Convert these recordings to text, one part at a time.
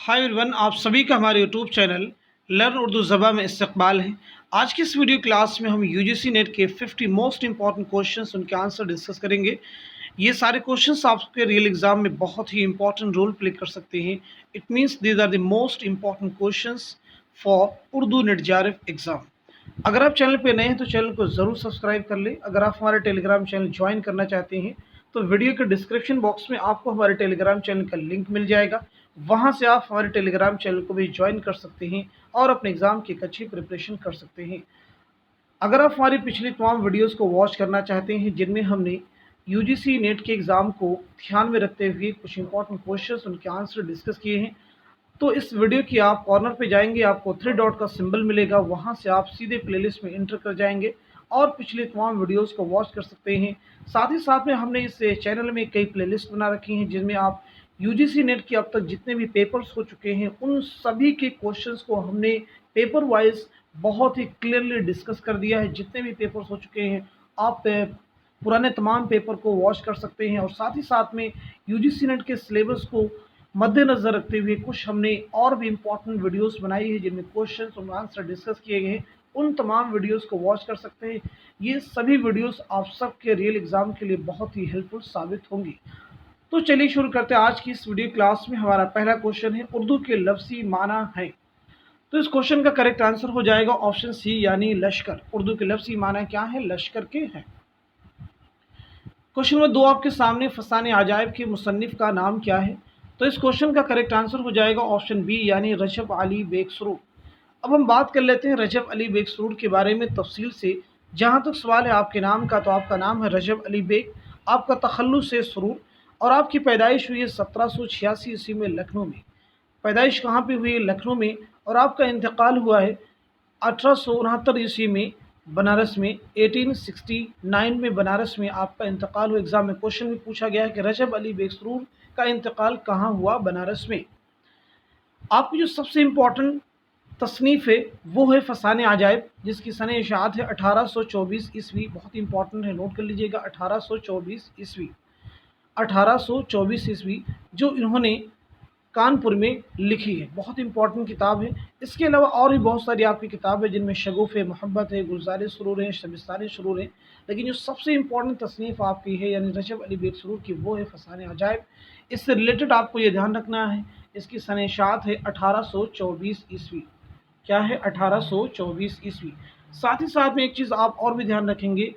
Hi everyone, आप सभी का हमारे यूट्यूब चैनल लर्न उर्दू ज़बा में इस्तकबाल है। आज की इस वीडियो क्लास में हम यूजीसी नेट के 50 मोस्ट इंपॉर्टेंट क्वेश्चंस उनके आंसर डिस्कस करेंगे। ये सारे क्वेश्चंस आपके रियल एग्जाम में बहुत ही इंपॉर्टेंट रोल प्ले कर सकते हैं। It means these are the most important questions for Urdu net JRF exam. अगर आप चैनल पे नए हैं तो चैनल को ज़रूर सब्सक्राइब कर लें। अगर आप हमारे टेलीग्राम चैनल ज्वाइन करना चाहते हैं तो वीडियो के डिस्क्रिप्शन बॉक्स में आपको हमारे टेलीग्राम चैनल का लिंक मिल जाएगा। वहां से आप हमारे टेलीग्राम चैनल को भी ज्वाइन कर सकते हैं और अपने एग्ज़ाम की एक अच्छी प्रिपरेशन कर सकते हैं। अगर आप हमारी पिछली तमाम वीडियोस को वॉच करना चाहते हैं जिनमें हमने यूजीसी नेट के एग्ज़ाम को ध्यान में रखते हुए कुछ इंपॉर्टेंट क्वेश्चंस उनके आंसर डिस्कस किए हैं, तो इस वीडियो की आप कॉर्नर पे जाएंगे, आपको 3 डॉट का सिंबल मिलेगा, वहां से आप सीधे प्लेलिस्ट में एंटर कर जाएंगे और पिछले तमाम वीडियोस को वॉच कर सकते हैं। साथ ही साथ में हमने इस चैनल में कई प्लेलिस्ट बना रखी हैं जिनमें आप यूजीसी नेट के अब तक जितने भी पेपर्स हो चुके हैं उन सभी के क्वेश्चंस को हमने पेपर वाइज बहुत ही क्लियरली डिस्कस कर दिया है। जितने भी पेपर्स हो चुके हैं आप पुराने तमाम पेपर को वॉच कर सकते हैं और साथ ही साथ में यूजीसी नेट के सिलेबस को मद्देनज़र रखते हुए कुछ हमने और भी इम्पोर्टेंट वीडियोस बनाई है जिनमें क्वेश्चंस और आंसर डिस्कस किए गए हैं। उन तमाम वीडियोस को वॉच कर सकते हैं। ये सभी वीडियोस आप सबके रियल एग्जाम के लिए बहुत ही हेल्पफुल साबित होंगी। तो चलिए शुरू करते हैं। आज की इस वीडियो क्लास में हमारा पहला क्वेश्चन है, उर्दू के लफ्ज़ी माना है। तो इस क्वेश्चन का करेक्ट आंसर हो जाएगा ऑप्शन सी यानी लश्कर। उर्दू के लफ्ज़ी माना क्या है? लश्कर के हैं। क्वेश्चन नंबर 2 आपके सामने, फसाने अजायब के मुसन्निफ का नाम क्या है? तो इस क्वेश्चन का करेक्ट आंसर हो जाएगा ऑप्शन बी यानी रजब अली बेग सरूर। अब हम बात कर लेते हैं रजब अली बेग सरूर के बारे में तफसील से। जहां तक सवाल है आपके नाम का, तो आपका नाम है रजब अली बेग, आपका तखल्लुस है सरूर और आपकी पैदाइश हुई है 1786 ईस्वी में लखनऊ में। पैदाइश कहाँ पे हुई है? लखनऊ में। और आपका इंतकाल हुआ है 1869 ईस्वी में बनारस में। 1869 में बनारस में आपका इंतकाल हुआ। एग्जाम में क्वेश्चन भी पूछा गया है कि रजब अली बेग सरूर का इंतकाल कहाँ हुआ? बनारस में। आपकी जो सबसे इम्पोर्टेंट तसनीफ़ है वो है फसाने अजायब, जिसकी सन इशाअत है 1824 ईस्वी। बहुत इंपॉर्टेंट है, नोट कर लीजिएगा। 1824 ईस्वी, 1824 ईस्वी जो इन्होंने कानपुर में लिखी है। बहुत इंपॉर्टेंट किताब है। इसके अलावा और भी बहुत सारी आपकी किताब है जिनमें शगुफ़ मोहब्बत है, गुलज़ार सुरूर है, शबिस्तान सुरूर है, लेकिन जो सबसे इंपॉर्टेंट तसनीफ़ आपकी है यानी रजब अली बेग सरूर की वो है फसाने अजायब। इससे रिलेटेड आपको ये ध्यान रखना है, इसकी सन इशाअत है 1824 ईस्वी। क्या है? 1824 ईस्वी। साथ ही साथ में एक चीज़ आप और भी ध्यान रखेंगे,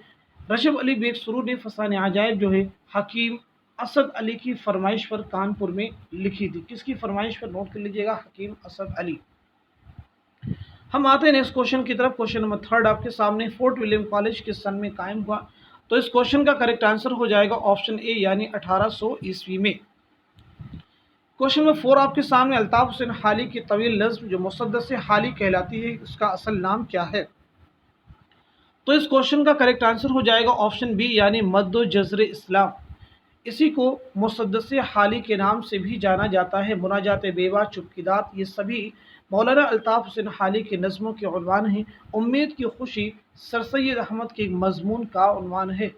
रजब अली बेग सरूर ने फसाने अजायब जो है हकीम असद अली की फरमाइश पर कानपुर में लिखी थी। किसकी फरमाइश पर? नोट कर लीजिएगा, हकीम असद अली। हम आते हैं नेक्स्ट क्वेश्चन की तरफ। क्वेश्चन नंबर 3 आपके सामने, फोर्ट विलियम कॉलेज किस सन में कायम हुआ? तो इस क्वेश्चन का करेक्ट आंसर हो जाएगा ऑप्शन ए यानी 1800 ईस्वी में। क्वेश्चन नंबर 4 आपके सामने, अल्ताफ हुसैन हाली की तवील नज़्म जो मुसद्दस हाली कहलाती है उसका असल नाम क्या है? तो इस क्वेश्चन का करेक्ट आंसर हो जाएगा ऑप्शन बी यानी मद्दो जज़्र इस्लाम। इसी को मुसद्दस हाली के नाम से भी जाना जाता है। मुनाजात बेवा, चुपकीदात, ये सभी मौलाना अल्ताफ हुसैन हाली के नज़मों के उन्वान हैं। उम्मीद की खुशी सर सैयद अहमद के मजमून का उन्वान है।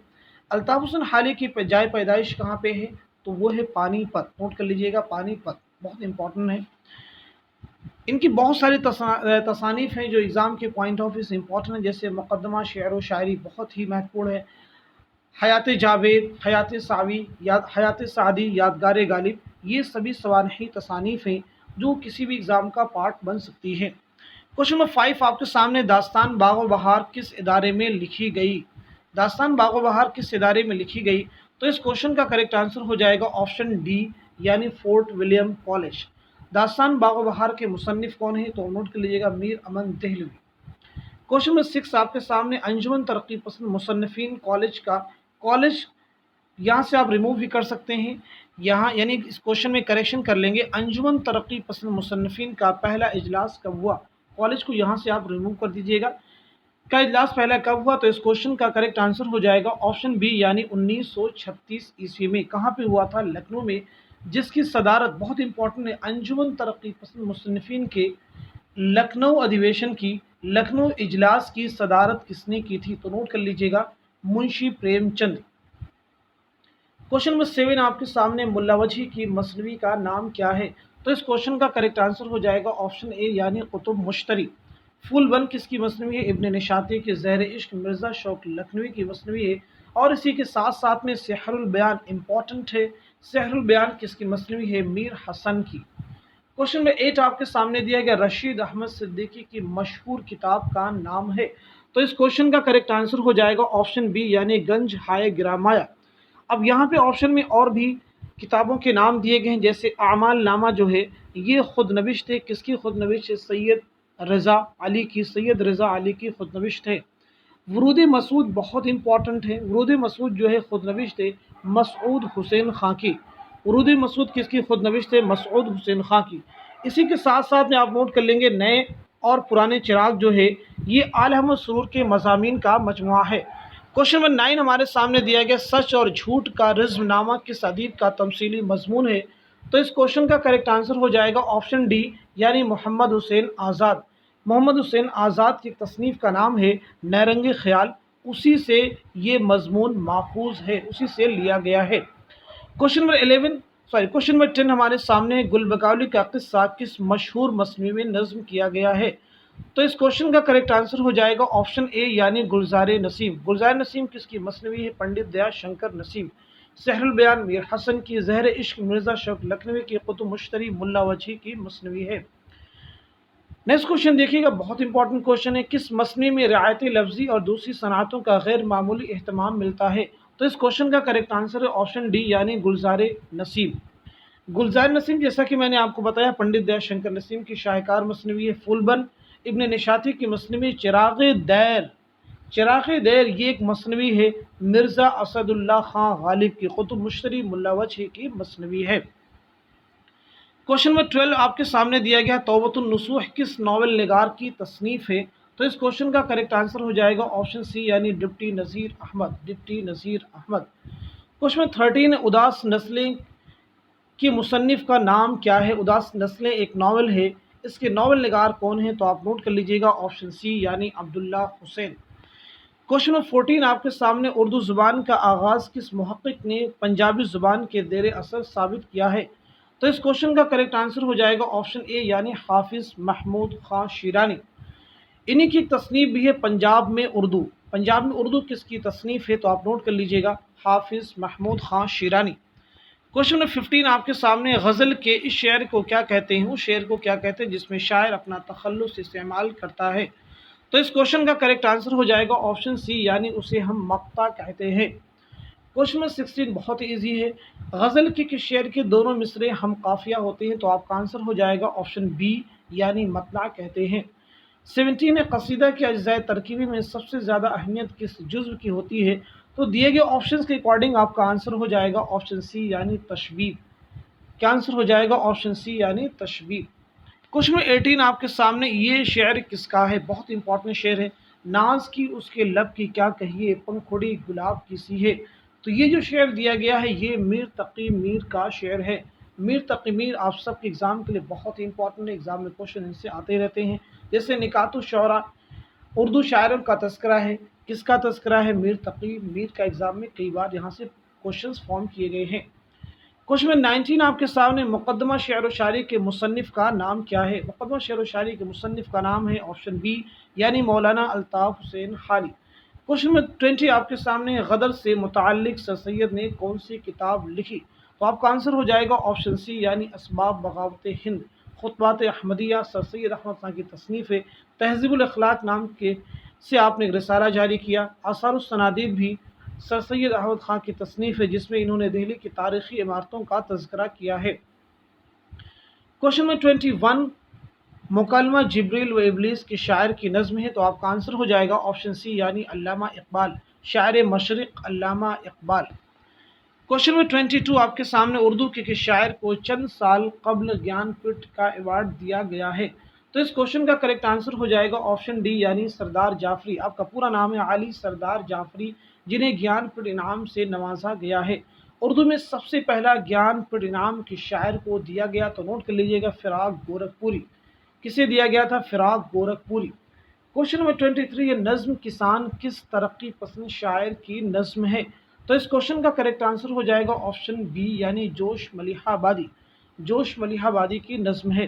अल्ताफ हुसैन हाली की जाए पैदाइश कहाँ पे है? तो वो है पानीपत। नोट कर लीजिएगा, पानीपत। बहुत इंपॉर्टेंट है। इनकी बहुत सारी तसानीफ़ हैं जो एग्ज़ाम के पॉइंट ऑफ व्यू से इंपॉर्टेंट है, जैसे मुक़द्दमा शेर व शायरी बहुत ही महत्वपूर्ण है। हयात जावेद, हयात सावी, हयात सादी, यादगार गालिब, ये सभी सवानही तसानीफ़ हैं जो किसी भी एग्ज़ाम का पार्ट बन सकती है। क्वेश्चन नंबर 5 आपके सामने, दास्तान बाग़ व बहार किस इदारे में लिखी गई? दास्तान बाग़ व बहार किस इदारे में लिखी गई? तो इस क्वेश्चन का करेक्ट आंसर हो जाएगा ऑप्शन डी यानी फोर्ट विलियम कॉलेज। दास्तान बाग़ व बहार के मुसन्निफ कौन है? तो नोट कर लीजिएगा, मीर अमन देहलवी। क्वेश्चन नंबर 6 आपके सामने, अंजुमन तरक्की पसंद मुसन्निफिन कॉलेज का कॉलेज यहाँ से आप रिमूव भी कर सकते हैं। यहाँ यानी इस क्वेश्चन में करेक्शन कर लेंगे, अंजुमन तरक्की पसंद मुसन्निफिन का पहला इजलास कब हुआ? कॉलेज को यहाँ से आप रिमूव कर दीजिएगा। का इजलास पहला कब हुआ? तो इस क्वेश्चन का करेक्ट आंसर हो जाएगा ऑप्शन बी यानी 1936 ईस्वी में। कहाँ पे हुआ था? लखनऊ में। जिसकी सदारत बहुत इंपॉर्टेंट है, अंजुमन तरक्की पसंद मुसन्निफिन के लखनऊ अधिवेशन की, लखनऊ इजलास की सदारत किसने की थी? तो नोट कर लीजिएगा, मुंशी प्रेमचंद। क्वेश्चन नंबर 7 आपके सामने, मुल्ला वजही की मसनवी का नाम क्या है? तो इस क्वेश्चन का करेक्ट आंसर हो जाएगा ऑप्शन ए यानी कुतुब मुश्तरी। फूल वन किसकी मसनवी है? इब्न निशाती की ज़हर इश्क मिर्ज़ा शौक लखनवी की मसनवी है। और इसी के साथ साथ में सहरुल बयान इंपॉर्टेंट है। सहरुल बयान किसकी मसनवी है? मीर हसन की। क्वेश्चन नंबर 8 आपके सामने दिया गया रशीद अहमद सिद्दीकी की मशहूर किताब का नाम है। तो इस क्वेश्चन का करेक्ट आंसर हो जाएगा ऑप्शन बी यानी गंज हाय गिरामाया। अब यहाँ पे ऑप्शन में और भी किताबों के नाम दिए गए हैं, जैसे आमाल नामा जो है ये खुद नविश्त है। किसकी खुद नविश्त है? सैयद रज़ा अली की। सैयद रज़ा अली की खुद नविश्त है। वरूद मसूद बहुत इंपॉर्टेंट है। वरूद मसूद जो है खुद नविश्त है मसूद हुसैन खां की। वरूद मसूद किसकी खुद नविश्त है? मसूद हुसैन खां की। इसी के साथ साथ में आप नोट कर लेंगे नए और पुराने चिराग जो है ये आल अहमद सुरूर के मज़ामीन का मजमुआ है। क्वेश्चन नंबर 9 हमारे सामने दिया गया सच और झूठ का रिज़्मनामा किस अदीब का तमसीली मजमून है? तो इस क्वेश्चन का करेक्ट आंसर हो जाएगा ऑप्शन डी यानी मोहम्मद हुसैन आज़ाद। मोहम्मद हुसैन आज़ाद की तसनीफ़ का नाम है नैरंग ख्याल। उसी से ये मजमून माखूज है, उसी से लिया गया है। क्वेश्चन नंबर 10 हमारे सामने गुलबकावली का किस्सा किस मशहूर मसनवी में नज़्म किया गया है? तो इस क्वेश्चन का करेक्ट आंसर हो जाएगा ऑप्शन ए यानी गुलजार नसीम। गुलजार नसीम किसकी मसनवी है? पंडित दया शंकर नसीम। सहरुल बयान मीर हसन की। ज़हर इश्क मिर्ज़ा शौक लखनवी की। कुतुब मुश्तरी मुल्ला वजी की मसनवी है। नेक्स्ट क्वेश्चन देखिएगा, बहुत इंपॉर्टेंट क्वेश्चन है। किस मसनवी में रियायत लफ्जी और दूसरी सनातों का गैर मामूली एहतमाम मिलता है? तो इस क्वेश्चन का करेक्ट आंसर है ऑप्शन डी यानी गुलजार नसीम। गुलजार नसीम जैसा कि मैंने आपको बताया पंडित दया शंकर नसीम की शाहकार मसनवी है फूलबन। इब्न निशाती की मसनवी चिराग दैर। चिराग दैर ये एक मसनवी है मिर्ज़ा असदुल्ला खां गालिब की। कुतुब मुश्तरी मुल्ला वजह की मसनवी है। क्वेश्चन नंबर 12 आपके सामने दिया गया तौबतुन नसूह किस नावल निगार की तसनीफ़ है? तो इस क्वेश्चन का करेक्ट आंसर हो जाएगा ऑप्शन सी यानी डिप्टी नज़ीर अहमद। डिप्टी नज़ीर अहमद। क्वेश्चन नंबर 13 उदास नस्लें की मुसन्निफ़ का नाम क्या है? उदास नस्लें एक नावल है, इसके नावल निगार कौन है? तो आप नोट कर लीजिएगा ऑप्शन सी यानी अब्दुल्ला हुसैन। क्वेश्चन नंबर 14 आपके सामने उर्दू ज़ुबान का आगाज़ किस मुहक्किक ने पंजाबी ज़ुबान के ज़ेर असर साबित किया है? तो इस क्वेश्चन का करेक्ट आंसर हो जाएगा ऑप्शन ए यानी हाफिज़ महमूद खां शिरानी। इन्हीं की तसनीफ़ भी है पंजाब में उर्दू। पंजाब में उर्दू किसकी तसनीफ़ है? तो आप नोट कर लीजिएगा हाफिज़ महमूद खां शिरानी। क्वेश्चन नंबर 15 आपके सामने गज़ल के इस शेर को क्या कहते हैं? उस शेर को क्या कहते हैं जिसमें शायर अपना तखल्लुस इस्तेमाल करता है? तो इस क्वेश्चन का करेक्ट आंसर हो जाएगा ऑप्शन सी यानी उसे हम मक्ता कहते हैं। क्वेश्चन नंबर 16 बहुत ही ईजी है। गज़ल के किस शेर के दोनों मिसरे हम काफिया होते हैं? तो आपका आंसर हो जाएगा ऑप्शन बी यानी मतला कहते हैं। 17 है कसीदा के अज्जाए तरकीबी में सबसे ज़्यादा अहमियत किस जुज़्व की होती है? तो दिए गए ऑप्शंस के अकॉर्डिंग आपका आंसर हो जाएगा ऑप्शन सी यानी तशबीह। क्या आंसर हो जाएगा? ऑप्शन सी यानी तशबीह। क्वेश्चन नंबर 18 आपके सामने ये शेर किसका है? बहुत इंपॉर्टेंट शेर है। नाज की उसके लब की क्या कहिए, पंखुड़ी गुलाब की सी है। तो ये जो शेर दिया गया है ये मीर तकी मीर का शेर है। मीर तकी मीर आप सबके एग्जाम के लिए बहुत ही इंपॉर्टेंट है। एग्जाम में क्वेश्चन इनसे आते रहते हैं। जैसे निकातुश शौरा उर्दू शायरों का तस्करा है, किसका तस्करा है? मीर तकी मीर का। एग्जाम में कई बार यहाँ से क्वेश्चंस फॉर्म किए गए हैं। क्वेश्चन नंबर 19 आपके सामने मुकदमा शेर व शायरी के मुसन्निफ़ का नाम क्या है? मुकदमा शेर व शायरी के मुसन्निफ़ का नाम है ऑप्शन बी यानी मौलाना अल्ताफ़ हुसैन हाली। क्वेश्चन नंबर 20 आपके सामने गदर से मुताल्लिक़ सर सैयद ने कौन सी किताब लिखी? तो आपका आंसर हो जाएगा ऑप्शन सी यानी असबाब बगावत हिंद। खुतबात अहमदिया सर सैयद अहमद खां की तसनीफ़ है। तहज़ीबुल अखलाक नाम के से आपने एक रिसाला जारी किया। आसारुस सनादीद भी सर सैयद अहमद खां की तसनीफ़ है जिसमें इन्होंने दिल्ली की तारीख़ी इमारतों का तज़किरा किया है। क्वेश्चन नंबर 21 मुकलमा जिब्रील व इब्लीस के शायर की नज़्म है। तो आपका आंसर हो जाएगा ऑप्शन सी यानी अल्लामा इकबाल। शायर मशरिक़ अल्लामा इकबाल। क्वेश्चन नंबर 22 आपके सामने उर्दू के किस शायर को चंद साल कबल ज्ञानपीठ का अवार्ड दिया गया है? तो इस क्वेश्चन का करेक्ट आंसर हो जाएगा ऑप्शन डी यानी सरदार जाफरी। आपका पूरा नाम है आली सरदार जाफरी, जिन्हें ज्ञानपीठ इनाम से नवाजा गया है। उर्दू में सबसे पहला ज्ञानपीठ इनाम किस शायर को दिया गया? तो नोट कर लीजिएगा फिराक गोरखपुरी। किसे दिया गया था? फिराक गोरखपुरी। क्वेश्चन नंबर 23 है नज़्म किसान किस तरक्की पसंद शायर की नज़्म है? तो इस क्वेश्चन का करेक्ट आंसर हो जाएगा ऑप्शन बी यानी जोश मलिहाबादी। जोश मलिहाबादी की नज़्म है।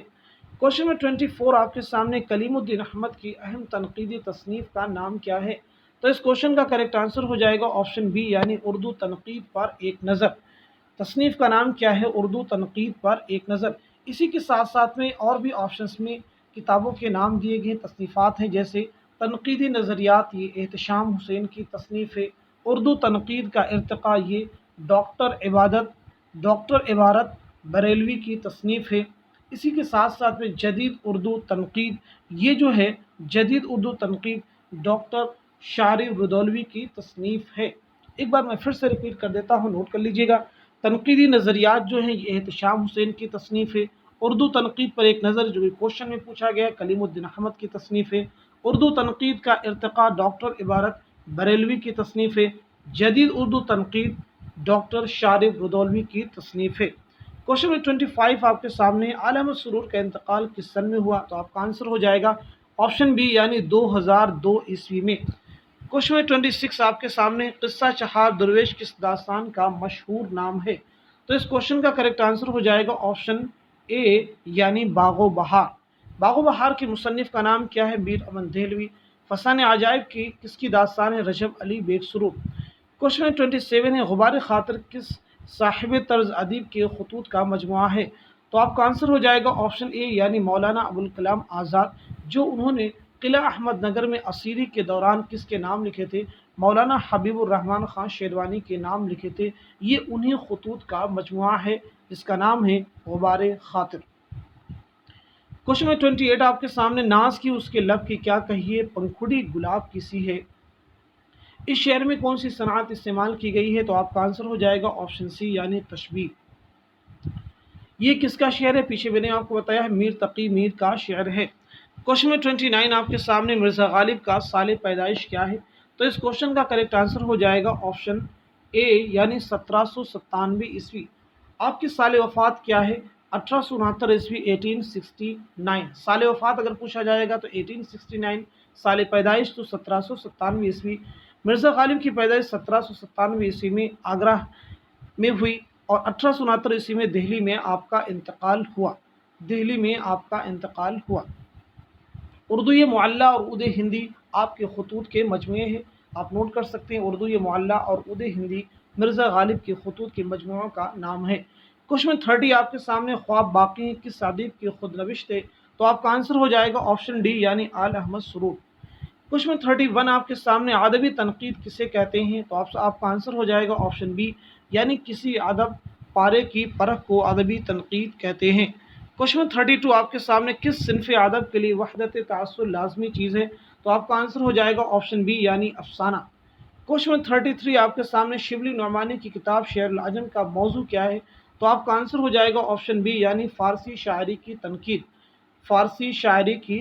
क्वेश्चन नंबर 24 आपके सामने कलीमुद्दीन अहमद की अहम तनकीदी तसनीफ़ का नाम क्या है? तो इस क्वेश्चन का करेक्ट आंसर हो जाएगा ऑप्शन बी यानी उर्दू तनकीद पर एक नज़र। तसनीफ़ का नाम क्या है? उर्दू तनकीद पर एक नज़र। इसी के साथ साथ में और भी ऑप्शंस में किताबों के नाम दिए गए तसनीफ़ात हैं, जैसे तनकीदी नज़रियात ये एहतशाम हुसैन की तसनीफ़ है। उर्दू तनकीद का इर्तिक़ा ये डॉक्टर इबारत बरेलवी की तसनीफ़ है। इसी के साथ साथ में जदीद उर्दू तनकीद, ये जो है जदीद उर्दू तनकीद डॉक्टर शारिब रुदौलवी की तसनीफ़ है। एक बार मैं फिर से रिपीट कर देता हूँ, नोट कर लीजिएगा। तनकीदी नज़रियात जो हैं ये एहतशाम हुसैन की तसनीफ़ है। उर्दू तनकीद पर एक नज़र जो कि क्वेश्चन में पूछा गया कलीमुद्दीन अहमद की तसनीफ़ है। उर्दू तनकीद का इर्तिक़ा डॉक्टर इबारत बरेलवी की तसनीफ़ है। जदीद उर्दू तनकीद डॉक्टर शारिब रुदौलवी की तसनीफ़ है। क्वेश्चन नंबर 25 आपके सामने आला अहमद सुरूर का इंतकाल किस सन में हुआ? तो आपका आंसर हो जाएगा ऑप्शन बी यानी 2002 ईस्वी में। क्वेश्चन नंबर 26 आपके सामने किस्सा चहार दरवेश किस दास्तान का मशहूर नाम है? तो इस क्वेश्चन का करेक्ट आंसर हो जाएगा ऑप्शन ए यानी बागो बहार। बागो बहार के मुसन्निफ का नाम क्या है? मीर अमन देहलवी। फसाने अजायब की किसकी दास्तान है? रजब अली बेग सुरूर। क्वेश्चन नंबर 27 है गुबार खातिर किस साहिब तर्ज अदीब के खतूत का मजमुआ है? तो आपका आंसर हो जाएगा ऑप्शन ए यानी मौलाना अबुल कलाम आज़ाद, जो उन्होंने किला अहमद नगर में असीरी के दौरान किसके नाम लिखे थे? मौलाना हबीबुर रहमान खान शेरवानी के नाम लिखे थे। ये उन्हीं खतूत का मजमुआ है जिसका नाम है गुबार खातिर। क्वेश्चन नंबर 28 आपके सामने नाज की उसके लब की क्या कहिए पंखुड़ी गुलाब की सी है? इस शेर में कौन सी सनात इस्तेमाल की गई है? तो आपका आंसर हो जाएगा ऑप्शन सी यानी तशबीह। ये किसका शेर है? पीछे मैंने आपको बताया है मीर तकी मीर का शेर है। क्वेश्चन नंबर 29 आपके सामने मिर्ज़ा गालिब का साल पैदाइश क्या है? तो इस क्वेश्चन का करेक्ट आंसर हो जाएगा ऑप्शन ए यानी 1797 ईस्वी। आपकी साल वफ़ात क्या है? 1869 ईस्वी 1869। साल वफ़ात अगर पूछा जाएगा तो 1869, साल पैदाइश तो 1797 ईस्वी। मिर्ज़ा गालिब की पैदाइश 1797 ईस्वी में आगरा में हुई और 1869 ईस्वी में दिल्ली में आपका इंतकाल हुआ। उर्दू मुअल्ला और उर्दू हिंदी आपके खतूत के मजमूए हैं, आप नोट कर सकते हैं। उर्दू मुअल्ला और उर्दू हिंदी मिर्ज़ा गालिब के खतूत के मजमूओं का नाम है। क्वेश्चन 30 आपके सामने ख्वाब बाकी किस अदीब की खुदनविश्त है? तो आपका आंसर हो जाएगा ऑप्शन डी यानी आल अहमद सुरूर। क्वेश्चन 31 आपके सामने अदबी तनकीद किसे कहते हैं? तो आपका आंसर हो जाएगा ऑप्शन बी यानी किसी अदब पारे की परख को अदबी तनकीद कहते हैं। क्वेश्चन 32 आपके सामने किस सिनफ़ अदब के लिए वहदत तअस्सुर लाजमी चीज़ है? तो आपका आंसर हो जाएगा ऑप्शन बी यानी अफसाना। क्वेश्चन 33 आपके सामने शिबली नौमानी की किताब शेरुल अजम का मौजू क्या है? तो आपका आंसर हो जाएगा ऑप्शन बी यानी फ़ारसी शायरी की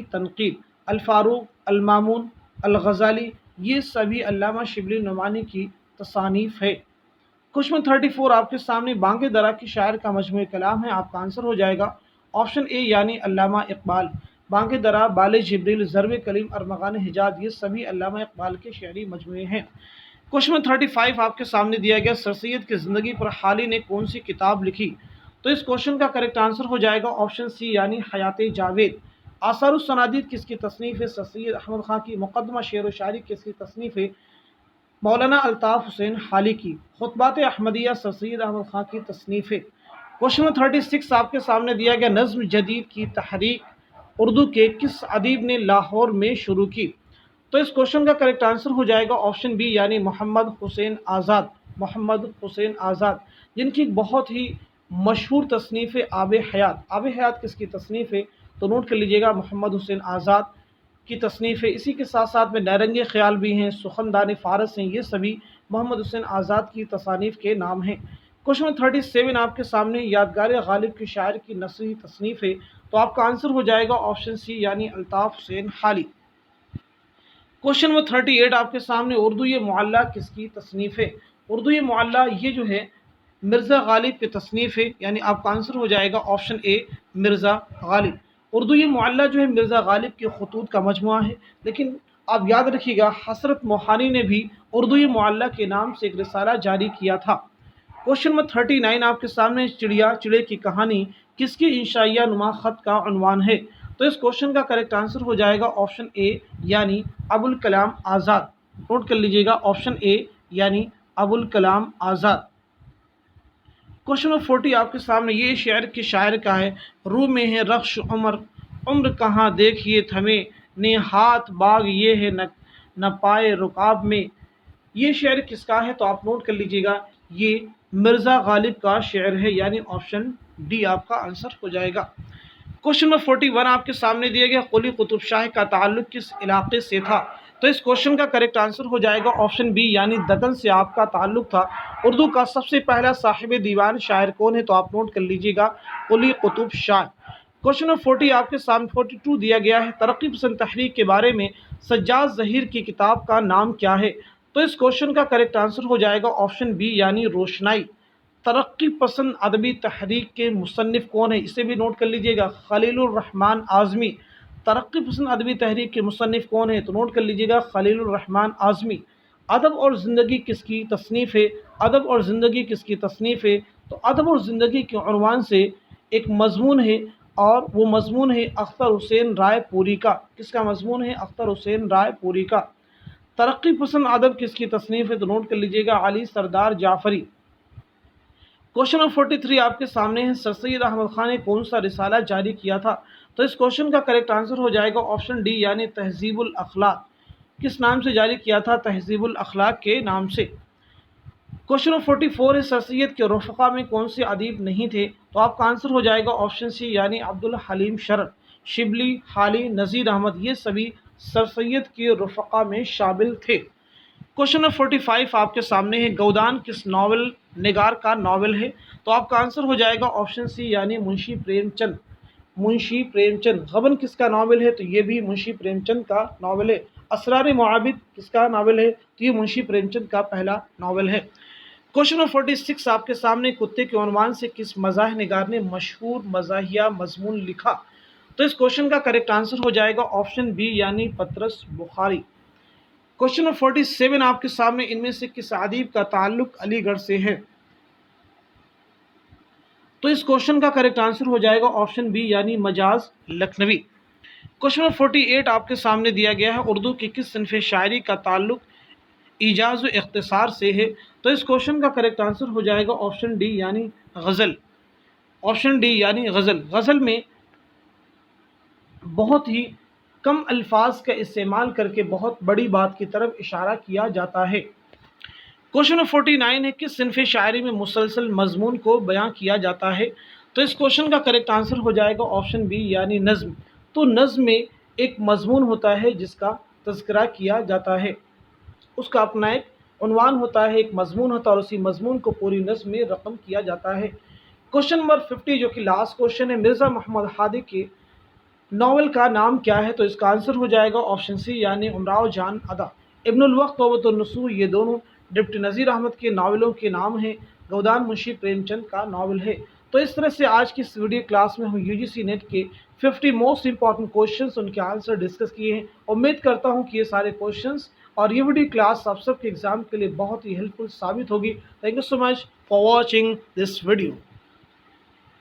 तनकीद। अल फ़ारूक, अल मामून, अल गज़ाली ये सभी अल्लामा शिबली नौमानी की तसानीफ़ है। क्वेश्चन 34 आपके सामने बांगे दरा की शायर का मजमूए कलाम है, आपका आंसर हो जाएगा ऑप्शन ए यानी अल्लामा इकबाल। बांगे दरा, बाले जिब्रील, ज़र्ब कलीम, अरमगान हिजाज ये सभी अल्लामा इकबाल के शायरी मजमूए हैं। क्वेश्चन 35 आपके सामने दिया गया सर सैयद की ज़िंदगी पर हाली ने कौन सी किताब लिखी? तो इस क्वेश्चन का करेक्ट आंसर हो जाएगा ऑप्शन सी यानी हयात जावेद। आसारुस सनादीद किसकी तसनीफ़ है? सर सैयद अहमद खां की। मुक़द्दमा शेर व शायरी किसकी तसनीफ़ है? मौलाना अल्ताफ़ हुसैन हाली की। खुतबात अहमदिया सर सैयद अहमद खां की तसनीफ़ है। क्वेश्चन 36 आपके सामने दिया गया नज़्म जदीद की तहरीक उर्दू के किस अदीब ने लाहौर में शुरू की? तो इस क्वेश्चन का करेक्ट आंसर हो जाएगा ऑप्शन बी यानी मोहम्मद हुसैन आज़ाद, जिनकी बहुत ही मशहूर तसनीफ़ है आब हयात। आब हयात किसकी तसनीफ़ है? तो नोट कर लीजिएगा, मोहम्मद हुसैन आज़ाद की तसनीफ़ है। इसी के साथ साथ में नैरंग ख़याल भी हैं, सुखनदान फ़ारस हैं, ये सभी मोहम्मद हुसैन आज़ाद की तसानीफ़ के नाम हैं। क्वेश्चन 37 आपके सामने यादगार गालिब की शायर की नसरी तसनीफ़ है, तो आपका आंसर हो जाएगा ऑप्शन सी यानी अल्ताफ़ हुसैन हाली। क्वेश्चन नंबर 38 आपके सामने उर्दू मुअल्ला किसकी तसनीफ़ है? उर्दू मुअल्ला ये जो है मिर्ज़ा गालिब की तसनीफ़ है, यानी आपका आंसर हो जाएगा ऑप्शन ए मिर्ज़ा गालिब। उर्दू मुअल्ला जो है मिर्ज़ा गालिब के खतूत का मजमुआ है, लेकिन आप याद रखिएगा हसरत मोहानी ने भी उर्दू मुअल्ला के नाम से एक रिसाला जारी किया था। क्वेश्चन नंबर 39 आपके सामने चिड़िया चिड़े की कहानी किसके इंशाइया नुमा ख़त का उन्वान है? तो इस क्वेश्चन का करेक्ट आंसर हो जाएगा ऑप्शन ए यानी अबुल कलाम आज़ाद। नोट कर लीजिएगा, ऑप्शन ए यानी अबुल कलाम आज़ाद। क्वेश्चन नंबर 40 आपके सामने, ये शेर के शायर का है। रू में है रख्श उम्र, उम्र कहाँ देखिए थमे, ने हाथ बाग ये है न पाए रुकाब में। ये शेर किसका है? तो आप नोट कर लीजिएगा, ये मिर्ज़ा गालिब का शेर है, यानी ऑप्शन डी आपका आंसर हो जाएगा। क्वेश्चन नंबर 41 आपके सामने दिया गया, कुली कुतुब शाह का ताल्लुक किस इलाके से था? तो इस क्वेश्चन का करेक्ट आंसर हो जाएगा ऑप्शन बी यानी दक्कन से आपका ताल्लुक था। उर्दू का सबसे पहला साहिब दीवान शायर कौन है? तो आप नोट कर लीजिएगा, कुली कुतुब शाह। क्वेश्चन नंबर 40 आपके सामने 42 दिया गया है, तरक्की पसंद तहरीक के बारे में सज्जाद ज़हीर की किताब का नाम क्या है? तो इस क्वेश्चन का करेक्ट आंसर हो जाएगा ऑप्शन बी यानी रोशनाई। तरक्की पसंद अदबी तहरीक के मुसन्निफ कौन है? इसे भी नोट कर लीजिएगा, खलीलुर रहमान आज़मी। तरक्की पसंद अदबी तहरीक के मुसन्निफ कौन है? तो नोट कर लीजिएगा, खलीलुर रहमान आज़मी। अदब और ज़िंदगी किसकी तसनीफ़ है? अदब और ज़िंदगी किसकी तसनीफ़ है? तो अदब और ज़िंदगी के उन्वान से एक मज़मून है, और वो मज़मून है अख्तर हुसैन राय पूरी का। किसका मज़मून है? अख्तर हुसैन राय पूरी का। तरक्की पसंद अदब किसकी तसनीफ़ है? तो नोट कर लीजिएगा, अली सरदार जाफ़री। क्वेश्चन नंबर 43 आपके सामने है, सर सैयद अहमद खान ने कौन सा रिसाला जारी किया था? तो इस क्वेश्चन का करेक्ट आंसर हो जाएगा ऑप्शन डी यानी तहज़ीबुल अखलाक। किस नाम से जारी किया था? तहज़ीबुल अखलाक के नाम से। क्वेश्चन नंबर 44 है, सर सैयद के रफ़क़ा में कौन से अदीब नहीं थे? तो आपका आंसर हो जाएगा ऑप्शन सी यानी अब्दुल हलीम शरद, शिबली, हाली, नज़ीर अहमद, ये सभी सर सैयद के रफ़क़ा में शामिल थे। क्वेश्चन नंबर 45 आपके सामने है, गौदान किस नावल निगार का नावल है? तो आपका आंसर हो जाएगा ऑप्शन सी यानी मुंशी प्रेमचंद। मुंशी प्रेमचंद। गबन किसका नावल है? तो ये भी मुंशी प्रेमचंद का नावल है। असरार मुआबिद किसका नावल है? तो ये मुंशी प्रेमचंद का पहला नावल है। क्वेश्चन नंबर 46 आपके सामने, कुत्ते के उन्वान से किस मज़ाह निगार ने मशहूर मज़ाहिया मजमून लिखा? तो इस क्वेश्चन का करेक्ट आंसर हो जाएगा ऑप्शन बी यानी पतरस बुखारी। क्वेश्चन नंबर 47 आपके सामने, इनमें से किस अदीब का ताल्लुक अलीगढ़ से है? तो इस क्वेश्चन का करेक्ट आंसर हो जाएगा ऑप्शन बी यानी मजाज लखनवी। क्वेश्चन नंबर 48 आपके सामने दिया गया है, उर्दू की किस सिनफ शायरी का ताल्लुक इजाज़ व इख्तिसार से है? तो इस क्वेश्चन का करेक्ट आंसर हो जाएगा ऑप्शन डी यानी गज़ल। ऑप्शन डी यानी गज़ल। गज़ल में बहुत ही कम अल्फाज का इस्तेमाल करके बहुत बड़ी बात की तरफ इशारा किया जाता है। क्वेश्चन नंबर 49 है, किस सिनफ शायरी में मुसलसल मजमून को बयां किया जाता है? तो इस क्वेश्चन का करेक्ट आंसर हो जाएगा ऑप्शन बी यानी नज़्म। तो नज़्म में एक मजमून होता है जिसका तज़किरा किया जाता है, उसका अपना एक उन्वान होता है, एक मजमून होता है, और उसी मजमून को पूरी नज़्म में रकम किया जाता है। क्वेश्चन नंबर 50 जो कि लास्ट क्वेश्चन है, मिर्ज़ा मोहम्मद हादी के नावल का नाम क्या है? तो इसका आंसर हो जाएगा ऑप्शन सी यानी उमराव जान अदा। इब्नुल वक्त तौबतुन नसूर, ये दोनों डिप्टी नज़ीर अहमद के नावलों के नाम हैं। गौदान मुंशी प्रेमचंद का नावल है। तो इस तरह से आज की इस वीडियो क्लास में हम यूजीसी नेट के 50 मोस्ट इंपॉर्टेंट क्वेश्चंस, उनके आंसर डिस्कस किए हैं। उम्मीद करता हूं कि ये सारे क्वेश्चंस और ये वीडियो क्लास आप सबके एग्जाम के लिए बहुत ही हेल्पफुल साबित होगी। Thank you so much for watching this video.